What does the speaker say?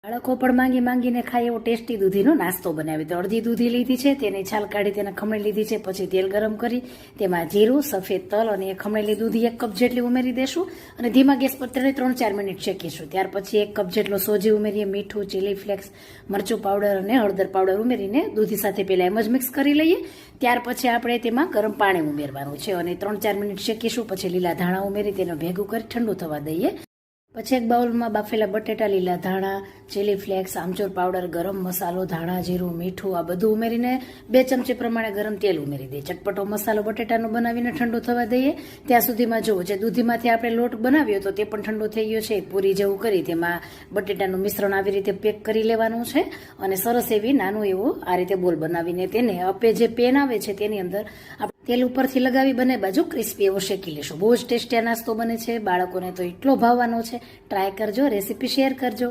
બાળકો પણ માંગીને ખાય એવો ટેસ્ટી દૂધીનો નાસ્તો બનાવી. તો અડધી દૂધી લીધી છે, તેની છાલ કાઢી તેને ખમણી લીધી છે. પછી તેલ ગરમ કરી તેમાં જીરું, સફેદ તલ અને ખમણેલી દૂધી 1 કપ જેટલી ઉમેરી દેશું અને ધીમા ગેસ પર તેને 3-4 મિનિટ શેકીશું. ત્યાર પછી 1 કપ જેટલો સોજી ઉમેરીએ, મીઠું, ચીલી ફ્લેક્સ, મરચું પાવડર અને હળદર પાવડર ઉમેરીને દૂધી સાથે પહેલા એમ જ મિક્સ કરી લઈએ. ત્યાર પછી આપણે તેમાં ગરમ પાણી ઉમેરવાનું છે અને 3-4 મિનિટ શેકીશું. પછી લીલા ધાણા ઉમેરી તેને ભેગું કરી ઠંડુ થવા દઈએ. પછી એક બાઉલમાં બાફેલા બટેટા, લીલા ધાણા, ચીલી ફ્લેક્સ, આમચૂર પાવડર, ગરમ મસાલો, ધાણા જીરું, મીઠું આ બધું ઉમેરીને 2 ચમચી પ્રમાણે ગરમ તેલ ઉમેરી દઈએ. ચટપટો મસાલો બટેટાનો બનાવીને ઠંડુ થવા દઈએ. ત્યાં સુધીમાં જુઓ, જે દૂધીમાંથી આપણે લોટ બનાવ્યો હતો તે પણ ઠંડો થઈ ગયો છે. પૂરી જેવું કરી તેમાં બટેટાનું મિશ્રણ આવી રીતે પેક કરી લેવાનું છે અને સરસ એવી નાનું એવું આ રીતે બોલ બનાવીને તેને અપે જે પેન આવે છે તેની અંદર તેલ ઉપરથી લગાવી બંને બાજુ ક્રિસ્પી એવો શેકી લેશું. બહુ જ ટેસ્ટી નાસ્તો બને છે. બાળકોને તો એટલો ભાવવાનો છે. ટ્રાય કરજો, રેસીપી શેર કરજો.